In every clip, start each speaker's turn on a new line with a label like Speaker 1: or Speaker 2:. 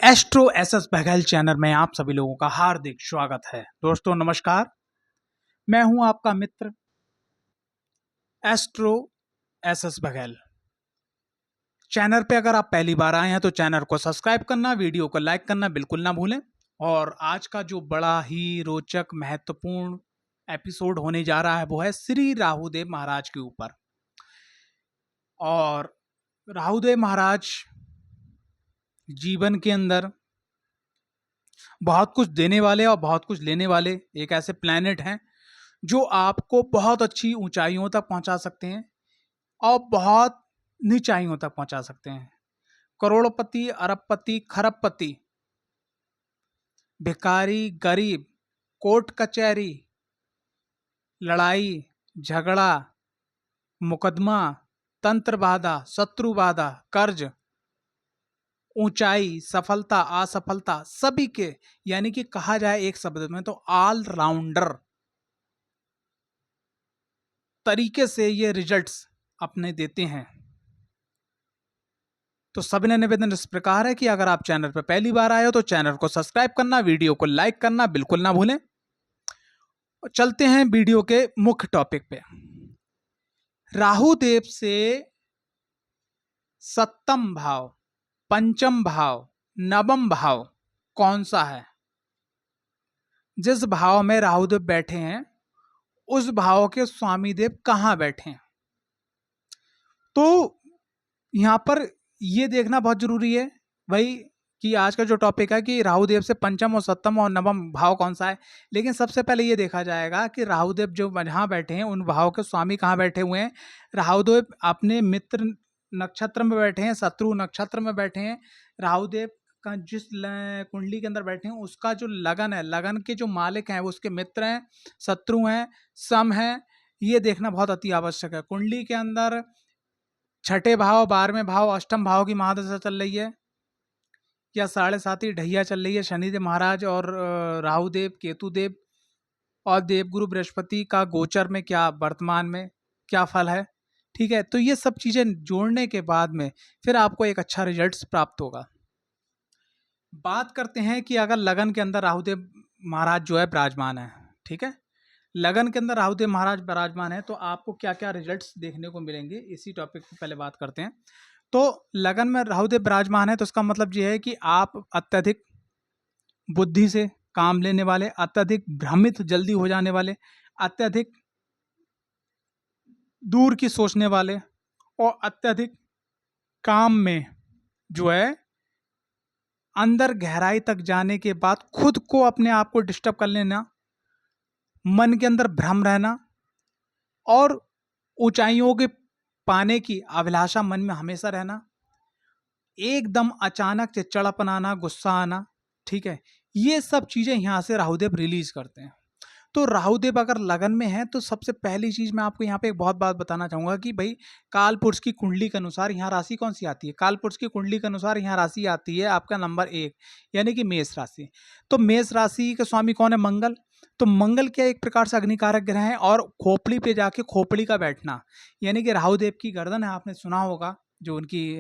Speaker 1: Astro SS Baghel channel में आप सभी लोगों का हार्दिक स्वागत है। दोस्तों नमस्कार, मैं हूं आपका मित्र एस्ट्रो एसएस बघेल। चैनल पे अगर आप पहली बार आए हैं तो चैनल को सब्सक्राइब करना, वीडियो को लाइक करना बिल्कुल ना भूलें। और आज का जो बड़ा ही रोचक महत्वपूर्ण एपिसोड होने जा रहा है वो है श्री राहुदेव महाराज के ऊपर। और राहुदेव महाराज जीवन के अंदर बहुत कुछ देने वाले और बहुत कुछ लेने वाले एक ऐसे प्लैनेट हैं जो आपको बहुत अच्छी ऊंचाइयों तक पहुंचा सकते हैं और बहुत नीचाइयों तक पहुंचा सकते हैं। करोड़पति, अरबपति, खरबपति, भिखारी, गरीब, कोर्ट कचहरी, लड़ाई झगड़ा, मुकदमा, तंत्र बाधा, शत्रु बाधा, कर्ज, ऊंचाई, सफलता, असफलता, सभी के यानी कि कहा जाए एक शब्द में तो ऑल राउंडर तरीके से ये रिजल्ट्स अपने देते हैं। तो सभी ने निवेदन इस प्रकार है कि अगर आप चैनल पर पहली बार आए हो तो चैनल को सब्सक्राइब करना, वीडियो को लाइक करना बिल्कुल ना भूलें। और चलते हैं वीडियो के मुख्य टॉपिक पे। राहु देव से सप्तम भाव, पंचम भाव, नवम भाव कौन सा है? जिस भाव में राहुदेव बैठे हैं उस भाव के स्वामी देव कहां बैठे हैं? तो यहां पर यह देखना बहुत जरूरी है भाई कि आज का जो टॉपिक है कि राहुदेव से पंचम और सप्तम और नवम भाव कौन सा है। लेकिन सबसे पहले ये देखा जाएगा कि राहुदेव जो जहां बैठे हैं उन भाव के स्वामी कहां बैठे हुए हैं। राहुदेव अपने मित्र नक्षत्र में बैठे हैं, शत्रु नक्षत्र में बैठे हैं। राहुदेव का जिस कुंडली के अंदर बैठे हैं उसका जो लगन है, लगन के जो मालिक हैं वो उसके मित्र हैं, शत्रु हैं, सम हैं। ये देखना बहुत अति आवश्यक है। कुंडली के अंदर छठे भाव, 12वें भाव, अष्टम भाव की महादशा चल रही है या 7.5 ढैया चल रही है शनिदेव महाराज और राहुदेव, केतुदेव और देवगुरु बृहस्पति का गोचर में क्या वर्तमान में क्या फल है। ठीक है, तो ये सब चीजें जोड़ने के बाद में फिर आपको एक अच्छा रिजल्ट प्राप्त होगा। बात करते हैं कि अगर लगन के अंदर राहुदेव महाराज जो है विराजमान है, ठीक है, लगन के अंदर राहुदेव महाराज विराजमान है तो आपको क्या क्या रिजल्ट्स देखने को मिलेंगे, इसी टॉपिक पे पहले बात करते हैं। तो लगन में राहुदेव विराजमान है तो इसका मतलब ये है कि आप अत्यधिक बुद्धि से काम लेने वाले, अत्यधिक भ्रमित जल्दी हो जाने वाले, अत्यधिक दूर की सोचने वाले और अत्यधिक काम में जो है अंदर गहराई तक जाने के बाद खुद को अपने आप को डिस्टर्ब कर लेना, मन के अंदर भ्रम रहना और ऊंचाइयों के पाने की अभिलाषा मन में हमेशा रहना, एकदम अचानक चिड़चिड़ापन आना, गुस्सा आना। ठीक है, ये सब चीजें यहां से राहुदेव रिलीज करते हैं। तो राहुदेव अगर लगन में है तो सबसे पहली चीज मैं आपको यहाँ पे एक बहुत बात बताना चाहूंगा कि भाई काल पुरुष की कुंडली के अनुसार यहाँ राशि कौन सी आती है। काल पुरुष की कुंडली के अनुसार यहाँ राशि आती है आपका नंबर 1 यानी कि मेष राशि। तो मेष राशि के स्वामी कौन है? मंगल। तो मंगल क्या एक प्रकार से अग्निकारक ग्रह है और खोपड़ी पे जाके खोपड़ी का बैठना यानी कि राहुदेव की गर्दन है। आपने सुना होगा जो उनकी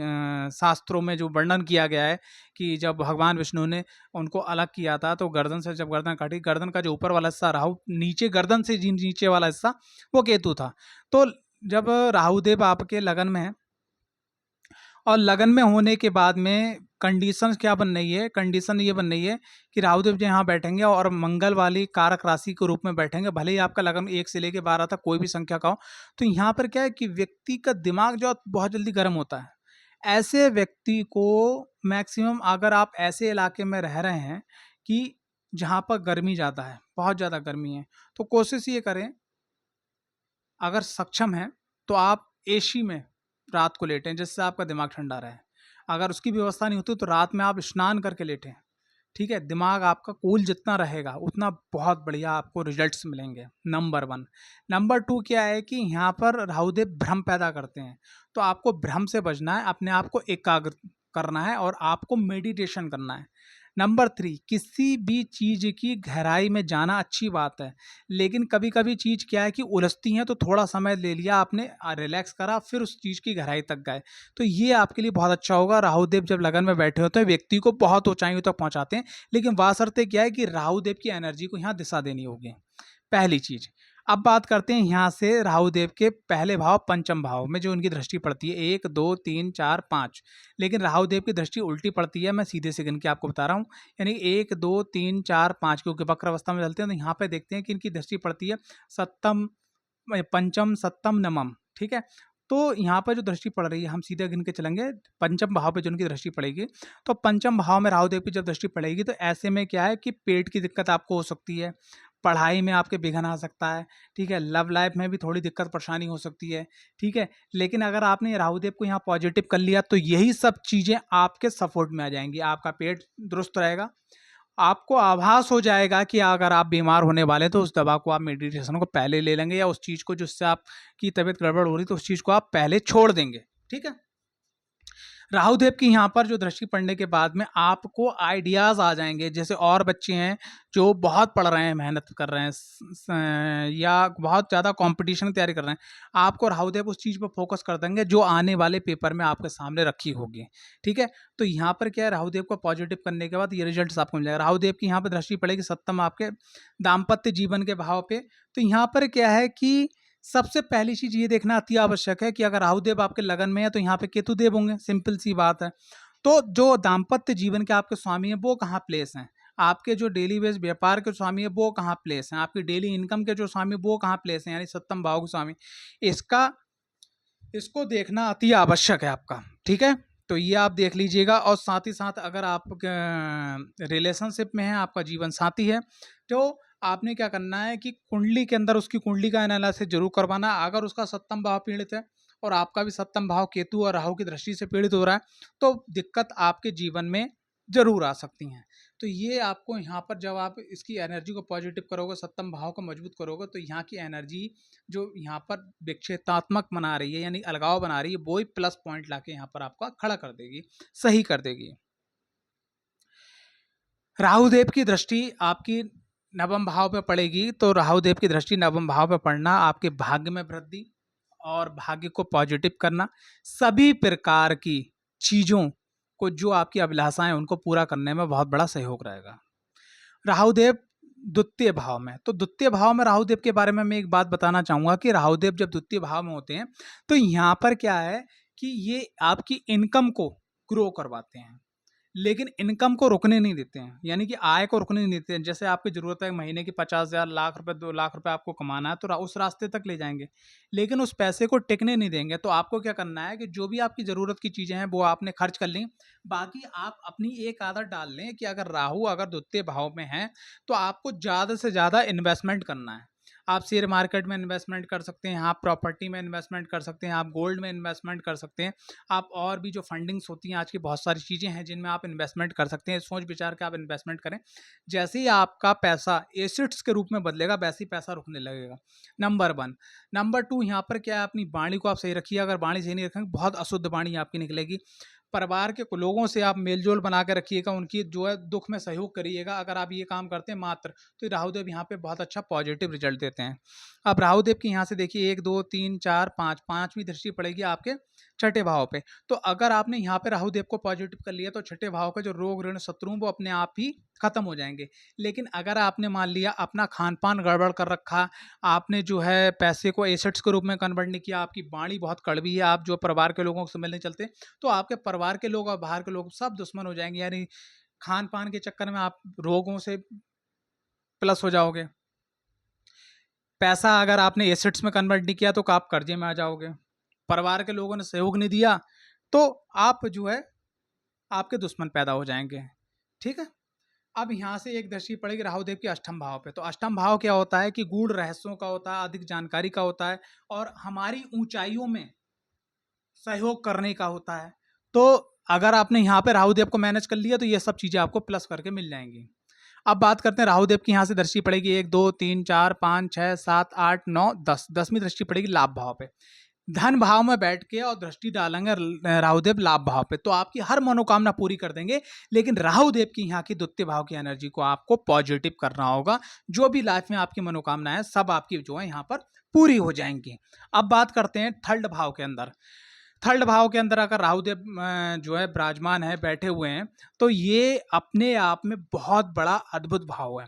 Speaker 1: शास्त्रों में जो वर्णन किया गया है कि जब भगवान विष्णु ने उनको अलग किया था तो गर्दन से जब गर्दन काटी, गर्दन का जो ऊपर वाला हिस्सा राहु, नीचे गर्दन से नीचे वाला हिस्सा वो केतु था। तो जब राहुदेव आपके लगन में है और लगन में होने के बाद में कंडीशन क्या बन रही है? कंडीशन ये बन रही है कि राहुदेव जी यहाँ बैठेंगे और मंगल वाली कारक राशि के रूप में बैठेंगे, भले ही आपका लगन 1 से लेकर 12 तक कोई भी संख्या का हो। तो यहाँ पर क्या है कि व्यक्ति का दिमाग जो बहुत जल्दी गर्म होता है। ऐसे व्यक्ति को मैक्सिमम अगर आप ऐसे इलाके में रह रहे हैं कि जहाँ पर गर्मी ज़्यादा है, बहुत ज़्यादा गर्मी है, तो कोशिश ये करें अगर सक्षम है तो आप एसी में रात को लेटें जिससे आपका दिमाग ठंडा रहे। अगर उसकी व्यवस्था नहीं होती तो रात में आप स्नान करके लेटें। ठीक है, दिमाग आपका कूल जितना रहेगा उतना बहुत बढ़िया आपको रिजल्ट्स मिलेंगे। नंबर 1। नंबर 2 क्या है कि यहाँ पर राहुदेव भ्रम पैदा करते हैं तो आपको भ्रम से बचना है, अपने आप को एकाग्र करना है और आपको मेडिटेशन करना है। नंबर 3, किसी भी चीज़ की गहराई में जाना अच्छी बात है, लेकिन कभी कभी चीज़ क्या है कि उलझती हैं, तो थोड़ा समय ले लिया आपने, रिलैक्स करा, फिर उस चीज़ की गहराई तक गए, तो ये आपके लिए बहुत अच्छा होगा। राहु देव जब लगन में बैठे होते हैं, व्यक्ति को बहुत ऊंचाइयों तक पहुंचाते हैं, लेकिन वासरते क्या है कि राहु देव की एनर्जी को यहाँ दिशा देनी होगी, पहली चीज। अब बात करते हैं यहाँ से राहु देव के पहले भाव पंचम भाव में जो उनकी दृष्टि पड़ती है, 1 2 3 4 5, लेकिन राहु देव की दृष्टि उल्टी पड़ती है, मैं सीधे से गिन के आपको बता रहा हूँ, यानी 1 2 3 4 5, क्योंकि वक्र अवस्था में चलते हैं, तो यहाँ पे देखते हैं कि इनकी दृष्टि पड़ती है सप्तम, पंचम सप्तम नवम, ठीक है। तो यहाँ पर जो दृष्टि पड़ रही है, हम सीधे गिन के चलेंगे, पंचम भाव पे जो उनकी दृष्टि पड़ेगी, तो पंचम भाव में राहु देव की जब दृष्टि पड़ेगी, तो ऐसे में क्या है कि पेट की दिक्कत आपको हो सकती है, पढ़ाई में आपके विघ्न आ सकता है, ठीक है, लव लाइफ में भी थोड़ी दिक्कत परेशानी हो सकती है, ठीक है। लेकिन अगर आपने राहु देव को यहाँ पॉजिटिव कर लिया, तो यही सब चीज़ें आपके सपोर्ट में आ जाएंगी, आपका पेट दुरुस्त रहेगा, आपको आभास हो जाएगा कि अगर आप बीमार होने वाले हैं, तो उस दवा को आप मेडिटेशन को पहले ले लेंगे, या उस चीज़ को जिससे आपकी तबीयत गड़बड़ हो रही, तो उस चीज़ को आप पहले छोड़ देंगे, ठीक है। राहु देव की यहाँ पर जो दृष्टि पड़ने के बाद में आपको आइडियाज़ आ जाएंगे, जैसे और बच्चे हैं जो बहुत पढ़ रहे हैं, मेहनत कर रहे हैं, या बहुत ज़्यादा कंपटीशन की तैयारी कर रहे हैं, आपको राहु देव उस चीज़ पर फोकस कर देंगे जो आने वाले पेपर में आपके सामने रखी होगी, ठीक है। तो यहाँ पर क्या है, राहु देव को पॉजिटिव करने के बाद ये रिजल्ट आपको मिल जाएगा। राहु देव की यहाँ पर दृष्टि पड़ेगी सप्तम आपके दाम्पत्य जीवन के भाव पे, तो यहाँ पर क्या है कि सबसे पहली चीज ये देखना अति आवश्यक है कि अगर राहुदेव आपके लगन में है, तो यहाँ पे केतुदेव होंगे, सिंपल सी बात है। तो जो दाम्पत्य जीवन के आपके स्वामी हैं, वो कहाँ प्लेस हैं, आपके जो डेली बेस व्यापार के स्वामी है वो कहाँ प्लेस हैं, आपकी डेली इनकम के जो स्वामी वो कहाँ प्लेस हैं, यानी सप्तम भाव के स्वामी, इसको देखना अति आवश्यक है आपका, ठीक है। तो ये आप देख लीजिएगा, और साथ ही साथ अगर आप रिलेशनशिप में हैं, आपका जीवन साथी है, तो आपने क्या करना है कि कुंडली के अंदर उसकी कुंडली का एनालिसिस जरूर करवाना। अगर उसका सप्तम भाव पीड़ित है और आपका भी सप्तम भाव केतु और राहु की दृष्टि से पीड़ित हो रहा है, तो दिक्कत आपके जीवन में जरूर आ सकती हैं। तो ये आपको यहाँ पर जब आप इसकी एनर्जी को पॉजिटिव करोगे, सप्तम भाव को मजबूत करोगे, तो यहाँ की एनर्जी जो यहाँ पर विक्षेपात्मक बना रही है, यानी अलगाव बना रही है, वो ही प्लस पॉइंट लाके यहाँ पर आपका खड़ा कर देगी, सही कर देगी। राहु देव की दृष्टि आपकी नवम भाव पे पड़ेगी, तो राहु देव की दृष्टि नवम भाव पे पड़ना आपके भाग्य में वृद्धि और भाग्य को पॉजिटिव करना, सभी प्रकार की चीजों को जो आपकी अभिलाषाएं उनको पूरा करने में बहुत बड़ा सहयोग रहेगा। राहुदेव द्वितीय भाव में, तो द्वितीय भाव में राहुदेव के बारे में मैं एक बात बताना चाहूंगा कि राहुदेव जब द्वितीय भाव में होते हैं, तो यहाँ पर क्या है कि ये आपकी इनकम को ग्रो करवाते हैं, लेकिन इनकम को रुकने नहीं देते हैं, यानी कि आय को रुकने नहीं देते हैं। जैसे आपकी जरूरत है महीने की 50,000 लाख रुपए 2 लाख रुपए आपको कमाना है, तो उस रास्ते तक ले जाएंगे, लेकिन उस पैसे को टिकने नहीं देंगे। तो आपको क्या करना है कि जो भी आपकी जरूरत की चीजें हैं वो आपने खर्च कर ली, बाकी आप अपनी एक आदत डाल लें कि अगर राहु अगर द्वितीय भाव में है, तो आपको ज्यादा से ज्यादा इन्वेस्टमेंट करना है। आप शेयर मार्केट में इन्वेस्टमेंट कर सकते हैं, आप प्रॉपर्टी में इन्वेस्टमेंट कर सकते हैं, आप गोल्ड में इन्वेस्टमेंट कर सकते हैं, आप और भी जो फंडिंग्स होती हैं, आज की बहुत सारी चीज़ें हैं जिनमें आप इन्वेस्टमेंट कर सकते हैं। सोच विचार के आप इन्वेस्टमेंट करें, जैसे ही आपका पैसा एसेट्स के रूप में बदलेगा, वैसे ही पैसा रुकने लगेगा। नंबर 1। नंबर 2, यहाँ पर क्या है, अपनी वाणी को आप सही रखिए। अगर वाणी सही नहीं रखेंगे, बहुत अशुद्ध वाणी आपकी निकलेगी। परिवार के लोगों से आप मेलजोल बना के रखिएगा, उनकी जो है दुख में सहयोग करिएगा। अगर आप ये काम करते हैं मात्र, तो राहुदेव यहाँ पे बहुत अच्छा पॉजिटिव रिजल्ट देते हैं। अब राहुदेव की यहाँ से देखिए 1 2 3 4 5, पांचवी दृष्टि पड़ेगी आपके छठे भाव पे। तो अगर आपने यहाँ पे राहुदेव को पॉजिटिव कर लिया, तो छठे भाव के जो रोग ऋण शत्रु वो अपने आप ही खत्म हो जाएंगे। लेकिन अगर आपने मान लिया अपना खान पान गड़बड़ कर रखा, आपने जो है पैसे को एसेट्स के रूप में कन्वर्ट नहीं किया, आपकी वाणी बहुत कड़वी है, आप जो परिवार के लोगों से मिलने चलते, तो आपके परिवार के लोग और बाहर के लोग सब दुश्मन हो जाएंगे। यानी खान पान के चक्कर में आप रोगों से प्लस हो जाओगे। पैसा अगर आपने एसेट्स में कन्वर्ट नहीं किया, तो आप कर्जे में आ जाओगे। परिवार के लोगों ने सहयोग नहीं दिया, तो आप जो है आपके दुश्मन पैदा हो जाएंगे, ठीक है। अब यहाँ से एक दृष्टि पड़ेगी राहुदेव के अष्टम भाव पे। तो अष्टम भाव क्या होता है कि गूढ़ रहस्यों का होता है, अधिक जानकारी का होता है, और हमारी ऊंचाइयों में सहयोग करने का होता है। तो अगर आपने यहाँ पे राहुदेव को मैनेज कर लिया, तो ये सब चीजें आपको प्लस करके मिल जाएंगी। अब बात करते हैं राहुदेव की यहाँ से दृष्टि पड़ेगी 1 2 3 4 5 6 7 8 9 10, 10वीं दृष्टि पड़ेगी लाभ भाव पे। धन भाव में बैठ के और दृष्टि डालेंगे राहुदेव लाभ भाव पे, तो आपकी हर मनोकामना पूरी कर देंगे। लेकिन राहुदेव की यहाँ की द्वितीय भाव की एनर्जी को आपको पॉजिटिव करना होगा। जो भी लाइफ में आपकी मनोकामना है सब आपकी जो है यहाँ पर पूरी हो जाएंगी। अब बात करते हैं थर्ड भाव के अंदर। थर्ड भाव के अंदर अगर राहुदेव जो है विराजमान है, बैठे हुए हैं, तो ये अपने आप में बहुत बड़ा अद्भुत भाव है।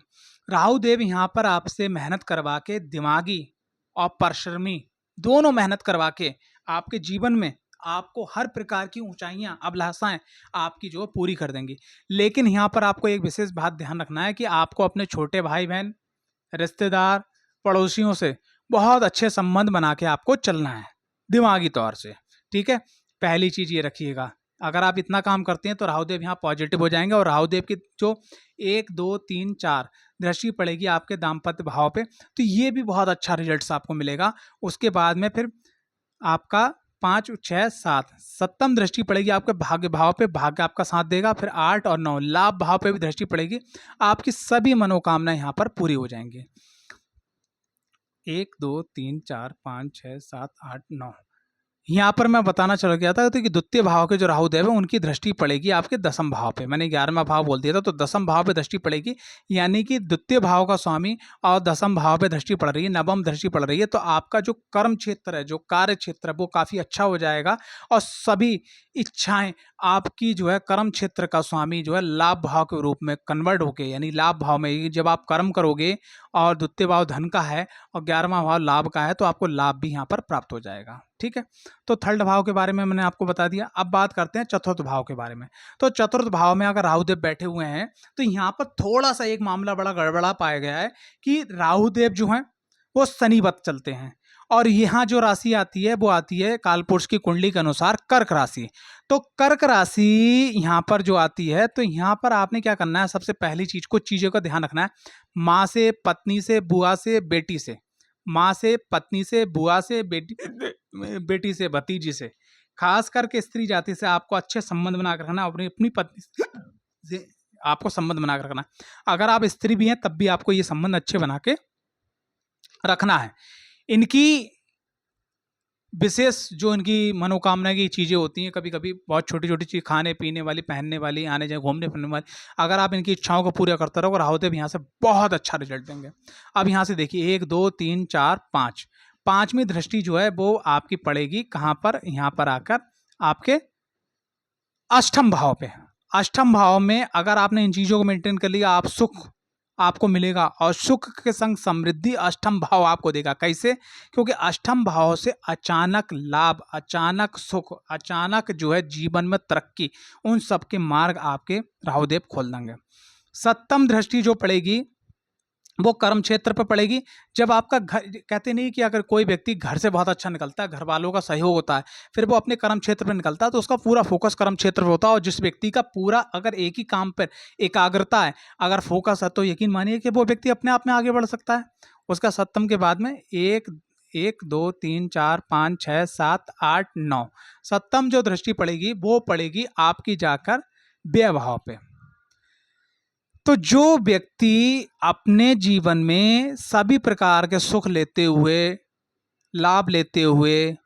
Speaker 1: राहुदेव यहाँ पर आपसे मेहनत करवा के, दिमागी और परिश्रमी दोनों मेहनत करवा के आपके जीवन में आपको हर प्रकार की ऊंचाइयां, अभिलाषाएं आपकी जो पूरी कर देंगी। लेकिन यहाँ पर आपको एक विशेष बात ध्यान रखना है कि आपको अपने छोटे भाई बहन, रिश्तेदार, पड़ोसियों से बहुत अच्छे संबंध बना के आपको चलना है दिमागी तौर से। ठीक है, पहली चीज ये रखिएगा। अगर आप इतना काम करते हैं तो राहुदेव यहाँ पॉजिटिव हो जाएंगे, और राहुदेव की जो 1 2 3 4 दृष्टि पड़ेगी आपके दाम्पत्य भाव पे, तो ये भी बहुत अच्छा रिजल्ट्स आपको मिलेगा। उसके बाद में फिर आपका 5 6 7 सप्तम दृष्टि पड़ेगी आपके भाग्य भाव पे, भाग्य आपका साथ देगा। फिर 8 और 9 लाभ भाव पे भी दृष्टि पड़ेगी, आपकी सभी मनोकामनाएं यहाँ पर पूरी हो जाएंगी। 1 2 3 4 5 6 7 8 9, यहाँ पर मैं बताना चला गया था तो कि द्वितीय भाव के जो राहुदेव है उनकी दृष्टि पड़ेगी आपके दसम भाव पे। मैंने 11वां भाव बोल दिया था, तो दसम भाव पे दृष्टि पड़ेगी, यानी कि द्वितीय भाव का स्वामी और दसम भाव पे दृष्टि पड़ रही है, नवम दृष्टि पड़ रही है। तो आपका जो कर्म क्षेत्र है, जो कार्य क्षेत्र है, वो काफी अच्छा हो जाएगा, और सभी इच्छाएं आपकी जो है कर्म क्षेत्र का स्वामी जो है लाभ भाव के रूप में कन्वर्ट होके, यानी लाभ भाव में जब आप कर्म करोगे और द्वितीय भाव धन का है और 11वां भाव लाभ का है, तो आपको लाभ भी यहाँ पर प्राप्त हो जाएगा। ठीक है, तो थर्ड भाव के बारे में मैंने आपको बता दिया। अब बात करते हैं चतुर्थ भाव के बारे में। तो चतुर्थ भाव में अगर राहुदेव बैठे हुए हैं तो यहाँ पर थोड़ा सा एक मामला बड़ा गड़बड़ा पाया गया है कि राहुदेव जो हैं वो शनिवत चलते हैं, और यहाँ जो राशि आती है वो आती है कालपुरुष की कुंडली के अनुसार कर्क राशि। तो कर्क राशि यहाँ पर जो आती है, तो यहाँ पर आपने क्या करना है, सबसे पहली चीज, कुछ चीजों का ध्यान रखना है। माँ से, पत्नी से, बुआ से, बेटी से, माँ से, पत्नी से, बुआ से, बेटी से, भतीजी से, खास करके स्त्री जाति से आपको अच्छे संबंध बनाकर रखना। अपनी अपनी पत्नी से आपको संबंध बनाकर रखना। अगर आप स्त्री भी हैं तब भी आपको ये संबंध अच्छे बना के रखना है। इनकी विशेष जो इनकी मनोकामना की चीज़ें होती हैं, कभी कभी बहुत छोटी छोटी चीज़, खाने पीने वाली, पहनने वाली, आने जाने घूमने फिरने वाली, अगर आप इनकी इच्छाओं को पूरा करते रहोगे, राहुदेव यहाँ से बहुत अच्छा रिजल्ट देंगे। अब यहाँ से देखिए 1 2 3 4 5, पांचवी दृष्टि जो है वो आपकी पड़ेगी कहाँ पर, यहाँ पर आकर आपके अष्टम भाव पे। अष्टम भाव में अगर आपने इन चीज़ों को मेंटेन कर लिया, आप सुख आपको मिलेगा, और सुख के संग समृद्धि अष्टम भाव आपको देगा। कैसे? क्योंकि अष्टम भाव से अचानक लाभ, अचानक सुख, अचानक जो है जीवन में तरक्की, उन सब के मार्ग आपके राहुदेव खोल देंगे। सप्तम दृष्टि जो पड़ेगी वो कर्म क्षेत्र पर पड़ेगी। जब आपका घर, कहते नहीं कि अगर कोई व्यक्ति घर से बहुत अच्छा निकलता है, घर वालों का सहयोग होता है, फिर वो अपने कर्म क्षेत्र पर निकलता है, तो उसका पूरा फोकस कर्म क्षेत्र पर होता है। और जिस व्यक्ति का पूरा अगर एक ही काम पर एकाग्रता है, अगर फोकस है, तो यकीन मानिए कि वो व्यक्ति अपने आप में आगे बढ़ सकता है। उसका सप्तम के बाद में 1 1 2 3 4 5 6 7 8 9, सप्तम जो दृष्टि पड़ेगी वो पड़ेगी आपकी जाकर व्यय भाव पे। तो जो व्यक्ति अपने जीवन में सभी प्रकार के सुख लेते हुए, लाभ लेते हुए,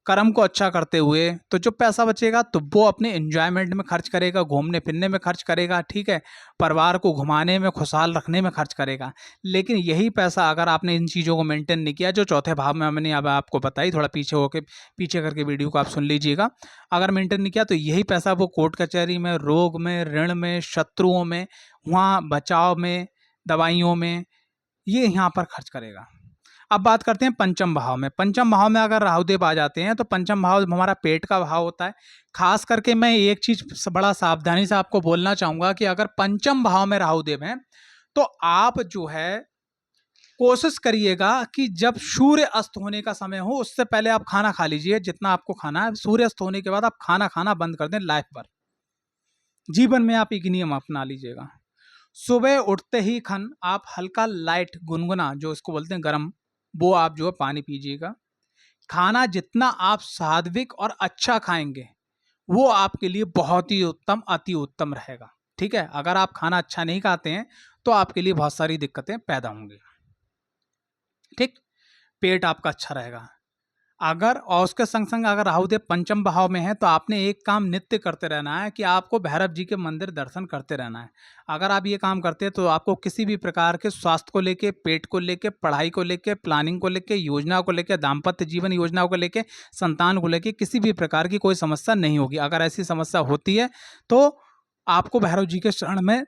Speaker 1: कर्म को अच्छा करते हुए, तो जो पैसा बचेगा तो वो अपने एंजॉयमेंट में खर्च करेगा, घूमने फिरने में खर्च करेगा, ठीक है, परिवार को घुमाने में, खुशहाल रखने में खर्च करेगा। लेकिन यही पैसा अगर आपने इन चीज़ों को मेंटेन नहीं किया, जो चौथे भाव में मैंने अब आपको बताई, थोड़ा पीछे होके पीछे करके वीडियो को आप सुन लीजिएगा, अगर मेंटेन नहीं किया तो यही पैसा वो कोर्ट कचहरी में, रोग में, ऋण में, शत्रुओं में, वहाँ बचाव में, दवाइयों में, ये यहाँ पर खर्च करेगा। अब बात करते हैं पंचम भाव में। पंचम भाव में अगर राहुदेव आ जाते हैं तो पंचम भाव हमारा पेट का भाव होता है। खास करके मैं एक चीज बड़ा सावधानी से आपको बोलना चाहूंगा कि अगर पंचम भाव में राहुदेव हैं तो आप जो है कोशिश करिएगा कि जब सूर्य अस्त होने का समय हो उससे पहले आप खाना खा लीजिए, जितना आपको खाना है। सूर्य अस्त होने के बाद आप खाना खाना बंद कर दें लाइफ भर। जीवन में आप एक नियम अपना लीजिएगा, सुबह उठते ही खन आप हल्का लाइट गुनगुना, जो इसको बोलते हैं गर्म, वो आप जो है पानी पीजिएगा। खाना जितना आप सात्विक और अच्छा खाएंगे वो आपके लिए बहुत ही उत्तम, अति उत्तम रहेगा। ठीक है, अगर आप खाना अच्छा नहीं खाते हैं तो आपके लिए बहुत सारी दिक्कतें पैदा होंगी। ठीक, पेट आपका अच्छा रहेगा। अगर और उसके संग संग अगर राहुदेव पंचम भाव में है तो आपने एक काम नित्य करते रहना है कि आपको भैरव जी के मंदिर दर्शन करते रहना है। अगर आप ये काम करते हैं तो आपको किसी भी प्रकार के स्वास्थ्य को लेके, पेट को लेके, पढ़ाई को लेके, प्लानिंग को लेके, योजना को लेके, दाम्पत्य जीवन योजना को लेके, संतान को लेके किसी भी प्रकार की कोई समस्या नहीं होगी। अगर ऐसी समस्या होती है तो आपको भैरव जी के शरण में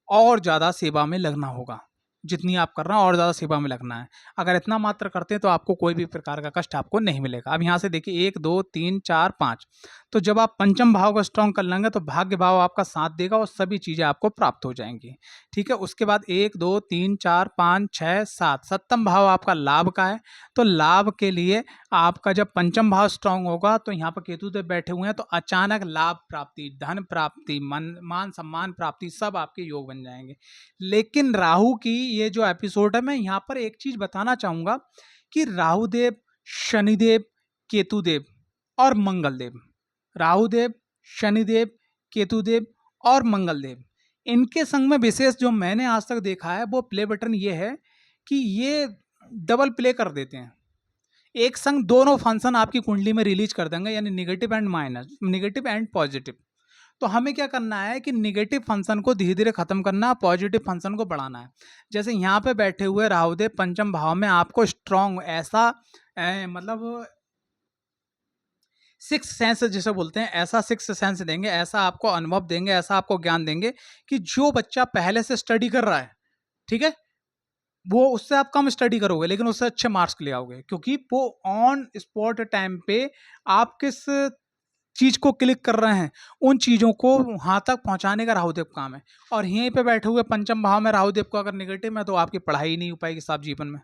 Speaker 1: और ज़्यादा सेवा में लगना होगा। जितनी आप कर रहे हैं और ज़्यादा सेवा में लगना है। अगर इतना मात्र करते हैं तो आपको कोई भी प्रकार का कष्ट आपको नहीं मिलेगा। अब यहाँ से देखिए 1 2 3 4 5, तो जब आप पंचम भाव को स्ट्रॉन्ग कर लेंगे तो भाग्य भाव आपका साथ देगा और सभी चीज़ें आपको प्राप्त हो जाएंगी। ठीक है, उसके बाद 1 2 3 4 5 6 7, सप्तम भाव आपका लाभ का है। तो लाभ के लिए आपका जब पंचम भाव स्ट्रांग होगा तो यहाँ पर केतु देव बैठे हुए हैं तो अचानक लाभ प्राप्ति, धन प्राप्ति, मान सम्मान प्राप्ति सब आपके योग बन जाएंगे। लेकिन राहु की ये जो एपिसोड है, मैं यहाँ पर एक चीज बताना चाहूंगा कि राहु देव, शनिदेव, केतुदेव और मंगलदेव, राहुदेव, शनिदेव, केतुदेव और मंगलदेव, इनके संग में विशेष जो मैंने आज तक देखा है वो प्ले बटन ये है कि ये डबल प्ले कर देते हैं। एक संग दोनों फंक्शन आपकी कुंडली में रिलीज कर देंगे, यानी negative and minus, negative and positive. तो हमें क्या करना है कि निगेटिव फंक्शन को धीरे धीरे खत्म करना है, पॉजिटिव फंक्शन को बढ़ाना है। जैसे यहाँ पे बैठे हुए राहुदेव पंचम भाव में आपको स्ट्रॉन्ग ऐसा मतलब सिक्स सेंस जिसे बोलते हैं, ऐसा सिक्स सेंस देंगे, ऐसा आपको अनुभव देंगे, ऐसा आपको ज्ञान देंगे कि जो बच्चा पहले से स्टडी कर रहा है, ठीक है, वो उससे आप कम स्टडी करोगे लेकिन उससे अच्छे मार्क्स ले आओगे, क्योंकि वो ऑन स्पॉट टाइम पे आप किस चीज को क्लिक कर रहे हैं उन चीजों को वहां तक पहुंचाने का राहुदेव काम है। और यहीं पे बैठे हुए पंचम भाव में राहुदेव को अगर निगेटिव है तो आपकी पढ़ाई नहीं हो पाएगी साफ जीवन में,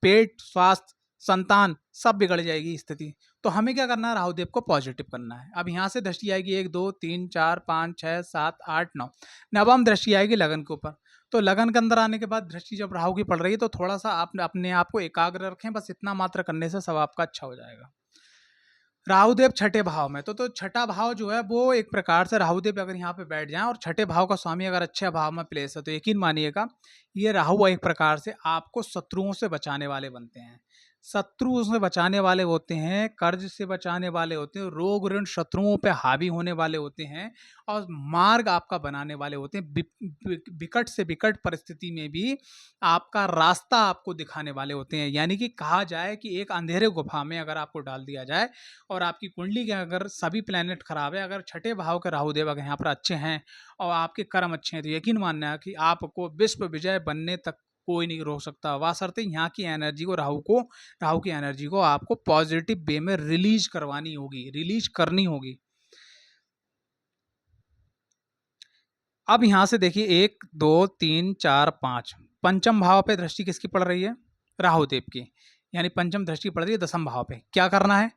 Speaker 1: पेट, स्वास्थ्य, संतान सब बिगड़ जाएगी स्थिति। तो हमें क्या करना है, राहुदेव को पॉजिटिव करना है। अब यहाँ से दृष्टि आएगी 1 2 3 4 5 6 7 8 9, नवम दृष्टि आएगी लगन के ऊपर। तो लगन के अंदर आने के बाद दृष्टि जब राहु की पड़ रही है तो थोड़ा सा आप अपने आप को एकाग्र रखें, बस इतना मात्र करने से सब आपका अच्छा हो जाएगा। राहुदेव छठे भाव में, तो छठा भाव जो है वो एक प्रकार से राहुदेव अगर यहाँ पे बैठ जाएं और छठे भाव का स्वामी अगर अच्छे भाव में प्लेस है तो यकीन मानिएगा ये राहु एक प्रकार से आपको शत्रुओं से बचाने वाले बनते हैं। शत्रुओं से बचाने वाले होते हैं, कर्ज से बचाने वाले होते हैं, रोग ऋण शत्रुओं पे हावी होने वाले होते हैं और मार्ग आपका बनाने वाले होते हैं। विकट से विकट परिस्थिति में भी आपका रास्ता आपको दिखाने वाले होते हैं। यानी कि कहा जाए कि एक अंधेरे गुफा में अगर आपको डाल दिया जाए और आपकी कुंडली के अगर सभी प्लैनेट खराब है, अगर छठे भाव के राहुदेव अगर यहाँ पर अच्छे हैं और आपके कर्म अच्छे हैं तो यकीन मानना है कि आपको विश्व विजय बनने तक कोई नहीं रोक सकता। वासरते यहाँ की एनर्जी को राहु की एनर्जी को आपको पॉजिटिव वे में रिलीज करवानी होगी, रिलीज करनी होगी। अब यहां से देखिए 1 2 3 4 5, पंचम भाव पे दृष्टि किसकी पड़ रही है, राहुदेव की, यानी पंचम दृष्टि पड़ रही है दसम भाव पे। क्या करना है,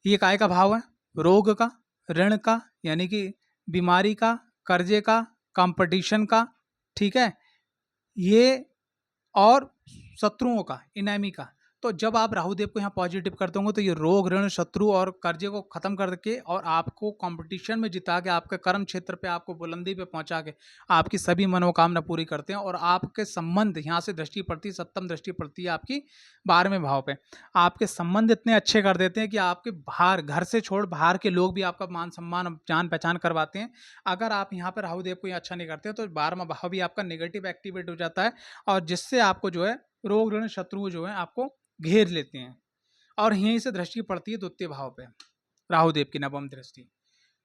Speaker 1: ये काय का भाव है, रोग का, ऋण का, यानी कि बीमारी का, कर्जे का, कंपटीशन का, ठीक है, ये और शत्रुओं का, इनेमी का। तो जब आप राहुदेव को यहाँ पॉजिटिव करते होंगे तो ये रोग, ऋण, शत्रु और कर्जे को खत्म करके और आपको कंपटीशन में जिता के आपके कर्म क्षेत्र पे आपको बुलंदी पे पहुंचा के आपकी सभी मनोकामना पूरी करते हैं। और आपके संबंध, यहाँ से दृष्टि पड़ती है, सप्तम दृष्टि पड़ती है आपकी 12वें भाव पे, आपके संबंध इतने अच्छे कर देते हैं कि आपके बाहर, घर से छोड़ बाहर के लोग भी आपका मान सम्मान, जान पहचान करवाते हैं। अगर आप यहाँ पर राहुदेव को अच्छा नहीं करते तो 12वां भाव भी आपका नेगेटिव एक्टिवेट हो जाता है और जिससे आपको जो है रोग, ऋण, शत्रु जो है आपको घेर लेते हैं। और यहीं से दृष्टि पड़ती है द्वितीय भाव पे, राहुदेव की नवम दृष्टि।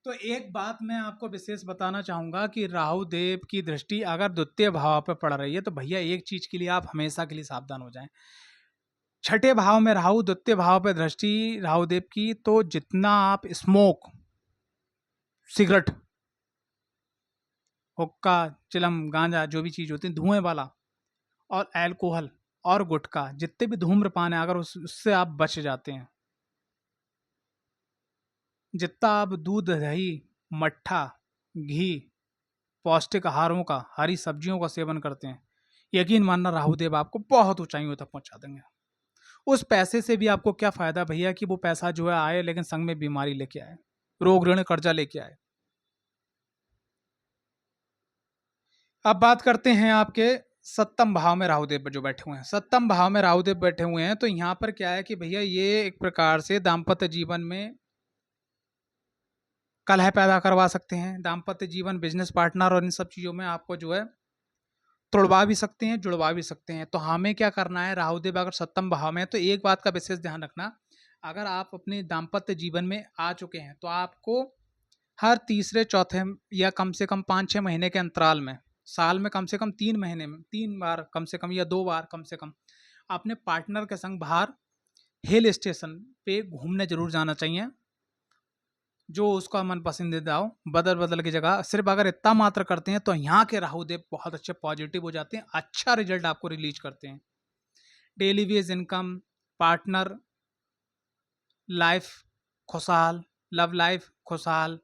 Speaker 1: तो एक बात मैं आपको विशेष बताना चाहूंगा कि राहुदेव की दृष्टि अगर द्वितीय भाव पे पड़ रही है तो भैया एक चीज के लिए आप हमेशा के लिए सावधान हो जाएं। छठे भाव में राहु, द्वितीय भाव पे दृष्टि राहुदेव की, तो जितना आप स्मोक, सिगरेट, हुक्का, चिलम, गांजा, जो भी चीज होती है धुएं वाला, और एल्कोहल और गुटखा, जितने भी धूम्रपान है अगर उससे आप बच जाते हैं, जितना आप दूध, दही, मट्ठा, घी, पौष्टिक आहारों का, हरी सब्जियों का सेवन करते हैं, यकीन मानना राहुदेव आपको बहुत ऊंचाइयों तक पहुंचा देंगे। उस पैसे से भी आपको क्या फायदा भैया कि वो पैसा जो है आए लेकिन संग में बीमारी लेके आए, रोग, ऋण, कर्जा लेके आए। अब बात करते हैं आपके सप्तम भाव में राहुदेव जो बैठे हुए हैं, सप्तम भाव में राहुदेव बैठे हुए हैं, तो यहाँ पर क्या है कि भैया ये एक प्रकार से दाम्पत्य जीवन में कलह पैदा करवा सकते हैं। दाम्पत्य जीवन, बिजनेस पार्टनर और इन सब चीज़ों में आपको जो है तोड़वा भी सकते हैं, जुड़वा भी सकते हैं। तो हमें क्या करना है, राहुदेव अगर सप्तम भाव में है तो एक बात का विशेष ध्यान रखना, अगर आप अपने दाम्पत्य जीवन में आ चुके हैं तो आपको हर तीसरे चौथे या कम से कम 5-6 महीने के अंतराल में, साल में कम से कम 3 महीने में 3 बार कम से कम या 2 बार कम से कम अपने पार्टनर के संग बाहर हिल स्टेशन पे घूमने जरूर जाना चाहिए, जो उसका मन पसंदीदा हो, बदल बदल की जगह। सिर्फ अगर इतना मात्र करते हैं तो यहाँ के राहुदेव बहुत अच्छे पॉजिटिव हो जाते हैं, अच्छा रिजल्ट आपको रिलीज करते हैं। Daily veg income, partner life खुशहाल, लव लाइफ खुशहाल,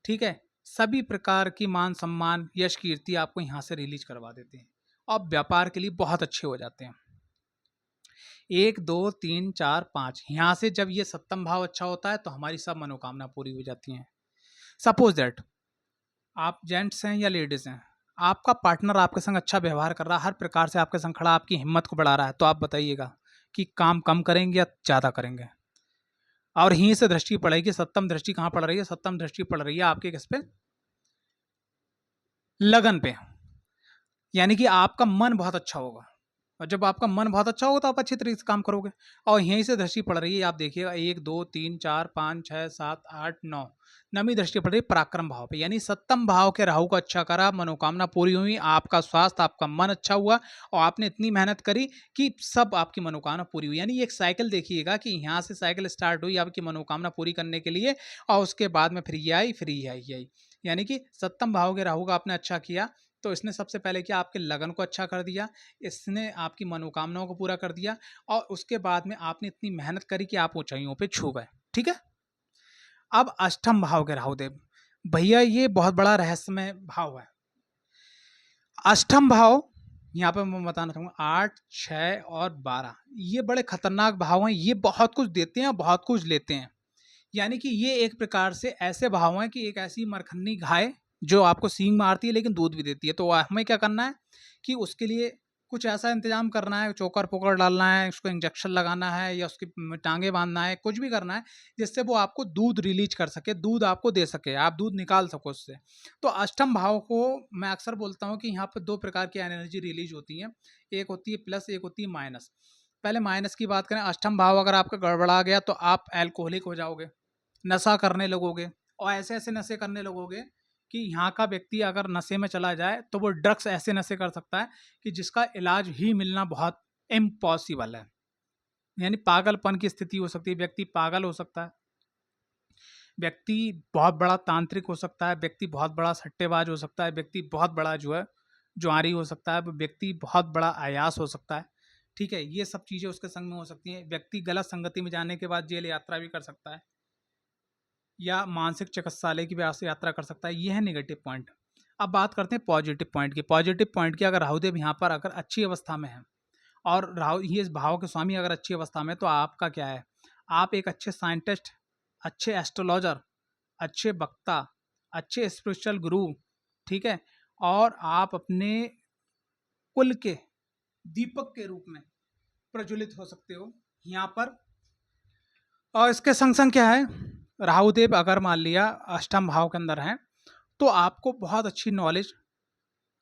Speaker 1: ठीक है, सभी प्रकार की मान सम्मान यश कीर्ति आपको यहाँ से रिलीज करवा देते हैं और व्यापार के लिए बहुत अच्छे हो जाते हैं। 1 2 3 4 5 यहाँ से जब ये सप्तम भाव अच्छा होता है तो हमारी सब मनोकामना पूरी हो जाती हैं। सपोज दैट आप जेंट्स हैं या लेडीज हैं, आपका पार्टनर आपके संग अच्छा व्यवहार कर रहा है, हर प्रकार से आपके संग खड़ा, आपकी हिम्मत को बढ़ा रहा है, तो आप बताइएगा कि काम कम करेंगे या ज़्यादा करेंगे। और यहीं से दृष्टि पड़ेगी, सप्तम दृष्टि कहाँ पड़ रही है, सप्तम दृष्टि पड़ रही है आपके किस पे, लगन पे, यानी कि आपका मन बहुत अच्छा होगा, और जब आपका मन बहुत अच्छा होगा तो आप अच्छी तरीके से काम करोगे। और यहीं से दृष्टि पड़ रही है, आप देखिएगा 1 2 3 4 5 6 7 8 9, नवीं दृष्टि पड़ रही है पराक्रम भाव पे, यानी सप्तम भाव के राहु को अच्छा करा, मनोकामना पूरी हुई, आपका स्वास्थ्य, आपका मन अच्छा हुआ और आपने इतनी मेहनत करी कि सब आपकी मनोकामना पूरी हुई। यानी एक साइकिल देखिएगा कि यहाँ से साइकिल स्टार्ट हुई आपकी मनोकामना पूरी करने के लिए, और उसके बाद में फिर ये आई, फिर ये आई, ये आई। यानी कि सप्तम भाव के राहु का आपने अच्छा किया तो इसने सबसे पहले क्या, आपके लगन को अच्छा कर दिया, इसने आपकी मनोकामनाओं को पूरा कर दिया, और उसके बाद में आपने इतनी मेहनत करी कि आप ऊंचाइयों पे छू गए। ठीक है, अब अष्टम भाव के राहुदेव, भैया ये बहुत बड़ा रहस्यमय भाव है। अष्टम भाव यहाँ पे मैं बताना चाहूँगा 8 6 और 12 ये बड़े खतरनाक भाव हैं, ये बहुत कुछ देते हैं और बहुत कुछ लेते हैं। यानी कि ये एक प्रकार से ऐसे भाव हैं कि एक ऐसी मरखन्नी गाय जो आपको सींग मारती है लेकिन दूध भी देती है। तो हमें क्या करना है कि उसके लिए कुछ ऐसा इंतजाम करना है, चोकर पोकर डालना है, उसको इंजेक्शन लगाना है या उसकी टांगे बांधना है, कुछ भी करना है जिससे वो आपको दूध रिलीज कर सके, दूध आपको दे सके, आप दूध निकाल सको उससे। तो अष्टम भाव को मैं अक्सर बोलता हूँ कि यहाँ पर 2 प्रकार की एनर्जी रिलीज होती है, एक होती है प्लस, एक होती है माइनस। पहले माइनस की बात करें, अष्टम भाव अगर आपका गड़बड़ा गया तो आप एल्कोहलिक हो जाओगे, नशा करने लगोगे, और ऐसे ऐसे नशे करने लगोगे कि यहाँ का व्यक्ति अगर नशे में चला जाए तो वो ड्रग्स ऐसे नशे कर सकता है कि जिसका इलाज ही मिलना बहुत इम्पॉसिबल है। यानी पागलपन की स्थिति हो सकती है, व्यक्ति पागल हो सकता है, व्यक्ति बहुत बड़ा तांत्रिक हो सकता है, व्यक्ति बहुत बड़ा सट्टेबाज हो सकता है, व्यक्ति बहुत बड़ा जो है जुआरी हो सकता है, व्यक्ति बहुत बड़ा अयास हो सकता है। ठीक है, ये सब चीज़ें उसके संग में हो सकती हैं। व्यक्ति गलत संगति में जाने के बाद जेल यात्रा भी कर सकता है या मानसिक चिकित्सालय की भी यात्रा कर सकता है। ये है नेगेटिव पॉइंट। अब बात करते हैं पॉजिटिव पॉइंट की। पॉजिटिव पॉइंट की, अगर राहुदेव यहाँ पर अगर अच्छी अवस्था में है और राहु ये इस भाव के स्वामी अगर अच्छी अवस्था में, तो आपका क्या है, आप एक अच्छे साइंटिस्ट, अच्छे एस्ट्रोलॉजर, अच्छे वक्ता, अच्छे स्पिरिचुअल गुरु, ठीक है, और आप अपने कुल के दीपक के रूप में प्रज्वलित हो सकते हो यहाँ पर। और इसके संग संग क्या है, राहुदेव अगर मान लिया अष्टम भाव के अंदर है तो आपको बहुत अच्छी नॉलेज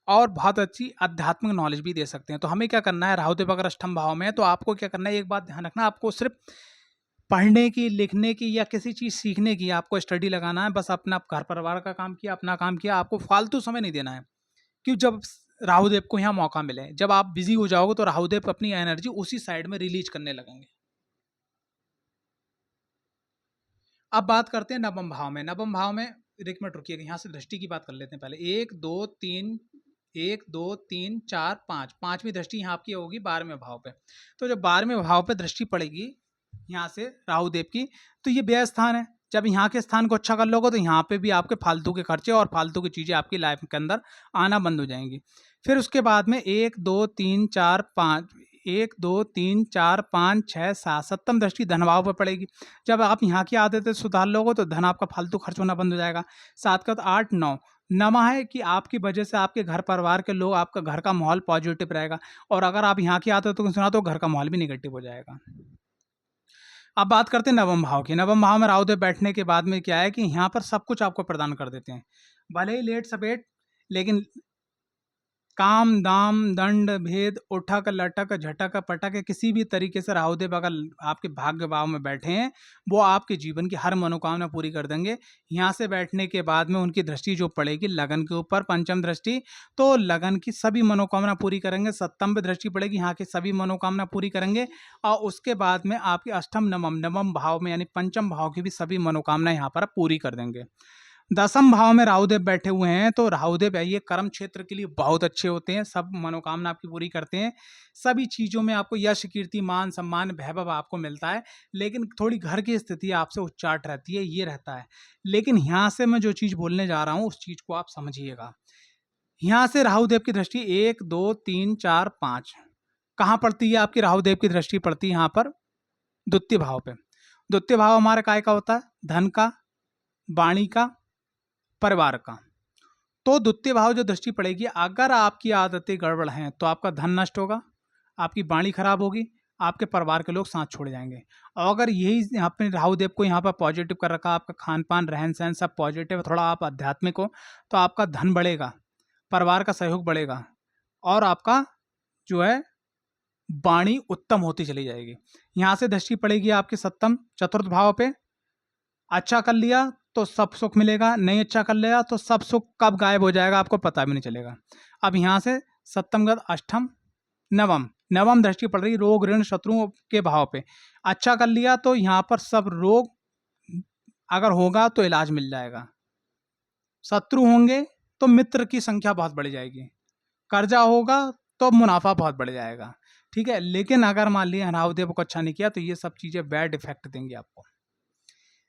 Speaker 1: और बहुत अच्छी आध्यात्मिक नॉलेज भी दे सकते हैं। तो हमें क्या करना है, राहुदेव अगर अष्टम भाव में है तो आपको क्या करना है, एक बात ध्यान रखना, आपको सिर्फ पढ़ने की, लिखने की या किसी चीज़ सीखने की आपको स्टडी लगाना है, बस अपना घर परिवार का काम किया, अपना काम किया, आपको फालतू समय नहीं देना है। क्यों, जब राहुदेव को यहाँ मौका मिले, जब आप बिजी हो जाओगे तो राहुदेव अपनी एनर्जी उसी साइड में रिलीज करने लगेंगे। अब बात करते हैं नवम भाव में। नवम भाव में, एक मिनट रुकिएगा, यहाँ से दृष्टि की बात कर लेते हैं पहले। 1 2 3 1 2 3 4 5, पांचवी दृष्टि यहाँ आपकी होगी 12वें भाव पे। तो जब 12वें भाव पे दृष्टि पड़ेगी यहाँ से राहुदेव की, तो ये व्यय स्थान है। जब यहाँ के स्थान को अच्छा कर लोगे तो यहाँ पे भी आपके फालतू के खर्चे और फालतू की चीज़ें आपकी लाइफ के अंदर आना बंद हो जाएंगी। फिर उसके बाद में 1 2 3 4 5, 1 2 3 4 5 6 7, सप्तम दृष्टि धन भाव पर पड़ेगी। जब आप यहाँ की आदतें सुधार लोगे तो धन आपका फालतू खर्च होना बंद हो जाएगा। 7 का 8 9, नमा है कि आपकी वजह से आपके घर परिवार के लोग, आपका घर का माहौल पॉजिटिव रहेगा। और अगर आप यहाँ की आदत को सुना तो घर का माहौल भी निगेटिव हो जाएगा। अब बात करते हैं नवम भाव की। नवम भाव में राहुदेव बैठने के बाद में क्या है कि यहाँ पर सब कुछ आपको प्रदान कर देते हैं, भले ही लेट सपेट, लेकिन काम दाम दंड भेद उठक लटक झटक पटक किसी भी तरीके से राहुदेव अगर आपके भाग्य भाव में बैठे हैं, वो आपके जीवन की हर मनोकामना पूरी कर देंगे। यहाँ से बैठने के बाद में उनकी दृष्टि जो पड़ेगी लगन के ऊपर, पंचम दृष्टि, तो लगन की सभी मनोकामना पूरी करेंगे। सप्तम पे दृष्टि पड़ेगी, यहाँ की सभी मनोकामना पूरी करेंगे। और उसके बाद में आपके अष्टम नवम नवम भाव में यानी पंचम भाव की भी सभी मनोकामना यहाँ पर पूरी कर देंगे। दसम भाव में राहुदेव बैठे हुए हैं, तो राहुदेव ये कर्म क्षेत्र के लिए बहुत अच्छे होते हैं, सब मनोकामना आपकी पूरी करते हैं। सभी चीज़ों में आपको यश कीर्ति मान सम्मान वैभव आपको मिलता है, लेकिन थोड़ी घर की स्थिति आपसे उच्चाट रहती है, ये रहता है। लेकिन यहाँ से मैं जो चीज़ बोलने जा रहा हूँ उस चीज़ को आप समझिएगा। यहाँ से राहुदेव की दृष्टि 1 2 3 4 5 कहाँ पड़ती है? आपकी राहुदेव की दृष्टि पड़ती है यहाँ पर द्वितीय भाव पे। द्वितीय भाव हमारे काय का होता है? धन का, वाणी का, परिवार का। तो द्वितीय भाव जो दृष्टि पड़ेगी, अगर आपकी आदतें गड़बड़ हैं तो आपका धन नष्ट होगा, आपकी वाणी खराब होगी, आपके परिवार के लोग साथ छोड़ जाएंगे। और अगर यही आपने राहुदेव को यहाँ पर पॉजिटिव कर रखा, आपका खान पान रहन सहन सब पॉजिटिव, थोड़ा आप आध्यात्मिक हो, तो आपका धन बढ़ेगा, परिवार का सहयोग बढ़ेगा और आपका जो है वाणी उत्तम होती चली जाएगी। यहाँ से दृष्टि पड़ेगी आपके सप्तम चतुर्थ भाव पे। अच्छा कर लिया तो सब सुख मिलेगा, नहीं अच्छा कर लिया तो सब सुख कब गायब हो जाएगा आपको पता भी नहीं चलेगा। अब यहाँ से सप्तमगत अष्टम नवम, नवम दृष्टि पड़ रही रोग ऋण शत्रुओं के भाव पे। अच्छा कर लिया तो यहाँ पर सब रोग अगर होगा तो इलाज मिल जाएगा, शत्रु होंगे तो मित्र की संख्या बहुत बढ़ जाएगी, कर्जा होगा तो मुनाफा बहुत बढ़ जाएगा। ठीक है, लेकिन अगर मान लिया राहुदेव को अच्छा नहीं किया तो ये सब चीजें बैड इफेक्ट देंगी आपको।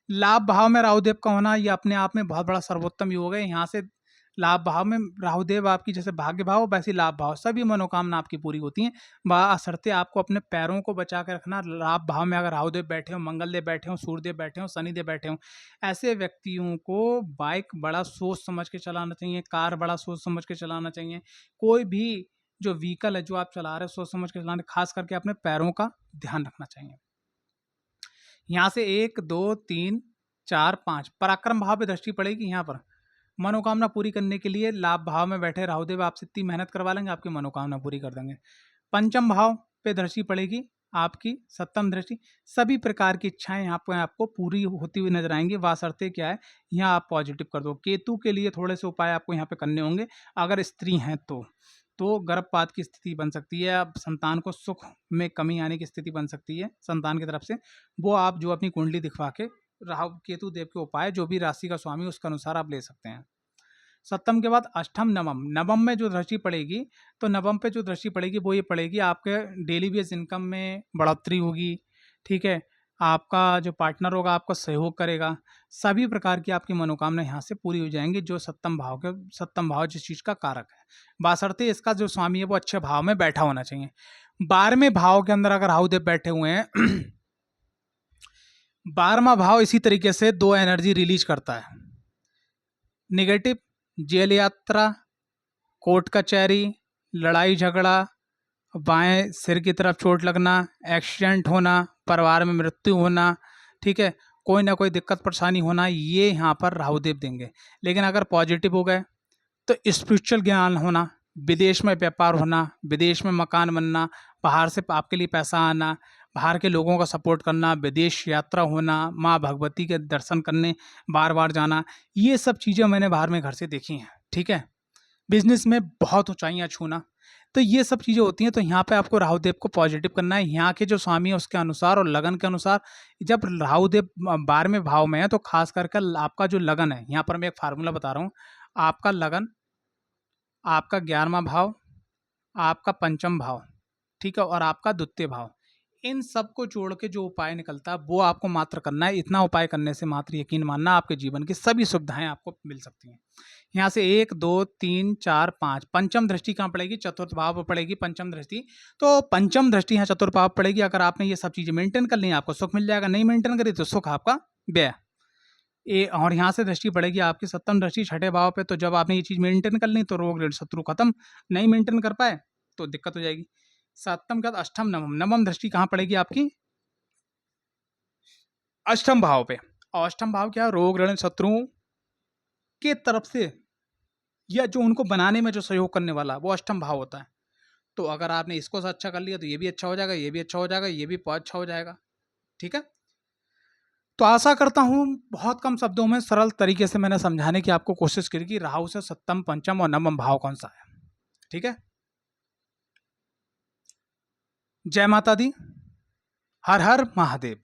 Speaker 1: लाभ भाव में राहुदेव का होना ये अपने आप में बहुत बड़ा सर्वोत्तम योग है। यहाँ से लाभ भाव में राहुदेव आपकी जैसे भाग्य भाव वैसे लाभ भाव, सभी मनोकामना आपकी पूरी होती हैं। बशर्ते आपको अपने पैरों को बचा के रखना। लाभ भाव में अगर राहुदेव बैठे हो, मंगलदेव बैठे हो, सूर्यदेव बैठे हो, शनिदेव बैठे हो, ऐसे व्यक्तियों को बाइक बड़ा सोच समझ के चलाना चाहिए, कार बड़ा सोच समझ के चलाना चाहिए। कोई भी जो व्हीकल है जो आप चला रहे हो सोच समझ के चलाना, खास करके अपने पैरों का ध्यान रखना चाहिए। यहाँ से 1 2 3 4 5 पराक्रम भाव पे दृष्टि पड़ेगी। यहाँ पर मनोकामना पूरी करने के लिए लाभ भाव में बैठे राहुदेव आपसे इतनी मेहनत करवा लेंगे, आपकी मनोकामना पूरी कर देंगे। पंचम भाव पे दृष्टि पड़ेगी आपकी, सप्तम दृष्टि, सभी प्रकार की इच्छाएं यहाँ पर आपको पूरी होती हुई नजर आएंगी। वासरते क्या है, यहाँ आप पॉजिटिव कर दो। केतु के लिए थोड़े से उपाय आपको यहाँ पे करने होंगे अगर स्त्री हैं तो गर्भपात की स्थिति बन सकती है, अब संतान को सुख में कमी आने की स्थिति बन सकती है संतान की तरफ से। वो आप जो अपनी कुंडली दिखवा के राहु केतु देव के उपाय जो भी राशि का स्वामी उसके अनुसार आप ले सकते हैं। सप्तम के बाद अष्टम नवम, नवम में जो दृष्टि पड़ेगी, तो नवम पे जो दृष्टि पड़ेगी वो ये पड़ेगी आपके डेली बेस इनकम में बढ़ोतरी होगी। ठीक है, आपका जो पार्टनर होगा आपका सहयोग करेगा, सभी प्रकार की आपकी मनोकामना यहाँ से पूरी हो जाएंगी। जो सप्तम भाव जिस चीज़ का कारक है, बासरते इसका जो स्वामी है वो अच्छे भाव में बैठा होना चाहिए। 12वें भाव के अंदर अगर राहुदेव बैठे हुए हैं 12वां भाव इसी तरीके से दो एनर्जी रिलीज करता है, निगेटिव, जेल यात्रा, कोर्ट कचहरी, लड़ाई झगड़ा, बाएं सिर की तरफ चोट लगना, एक्सीडेंट होना, परिवार में मृत्यु होना, ठीक है, कोई ना कोई दिक्कत परेशानी होना, ये यहाँ पर राहुदेव देंगे। लेकिन अगर पॉजिटिव हो गए तो स्पिरिचुअल ज्ञान होना, विदेश में व्यापार होना, विदेश में मकान बनना, बाहर से आपके लिए पैसा आना, बाहर के लोगों का सपोर्ट करना, विदेश यात्रा होना, माँ भगवती के दर्शन करने बार बार जाना, ये सब चीज़ें मैंने बाहर में घर से देखी हैं। ठीक है, बिजनेस में बहुत ऊंचाइयाँ छूना, तो ये सब चीज़ें होती हैं। तो यहाँ पे आपको राहुदेव को पॉजिटिव करना है, यहाँ के जो स्वामी है उसके अनुसार और लगन के अनुसार। जब राहुदेव 12वें भाव में है तो खास करके आपका जो लगन है, यहाँ पर मैं एक फार्मूला बता रहा हूँ, आपका लगन, आपका 11वां भाव, आपका पंचम भाव, ठीक है, और आपका द्वितीय भाव, इन सबको जोड़ के जो उपाय निकलता है वो आपको मात्र करना है। इतना उपाय करने से मात्र यकीन मानना आपके जीवन की सभी सुविधाएं आपको मिल सकती हैं। यहाँ से 1 2 3 4 5 पंचम दृष्टि कहाँ पड़ेगी? चतुर्थ भाव पर पड़ेगी पंचम दृष्टि। तो पंचम दृष्टि यहाँ चतुर्थ भाव पड़ेगी। अगर आपने ये सब चीज़ें मेंटेन कर ली आपको सुख मिल जाएगा, नहीं मेंटेन करी तो सुख आपका व्यय। और यहाँ से दृष्टि पड़ेगी आपकी सप्तम दृष्टि छठे भाव पे। तो जब आपने ये चीज़ मेंटेन कर ली तो रोग ऋण शत्रु खत्म। नहीं मेंटेन कर पाए तो दिक्कत हो जाएगी। सप्तम के बाद अष्टम नवम, नवम दृष्टि कहाँ पड़ेगी आपकी? अष्टम भाव पे। और अष्टम भाव क्या है? रोग ऋण शत्रुओं के तरफ से या जो उनको बनाने में जो सहयोग करने वाला वो अष्टम भाव होता है। तो अगर आपने इसको अच्छा कर लिया तो ये भी अच्छा हो जाएगा, ये भी अच्छा हो जाएगा, ये भी बहुत अच्छा हो जाएगा। ठीक है, तो आशा करता हूं बहुत कम शब्दों में सरल तरीके से मैंने समझाने की आपको कोशिश करी कि राहु से सप्तम पंचम और नवम भाव कौन सा है। ठीक है, जय माता दी, हर हर महादेव।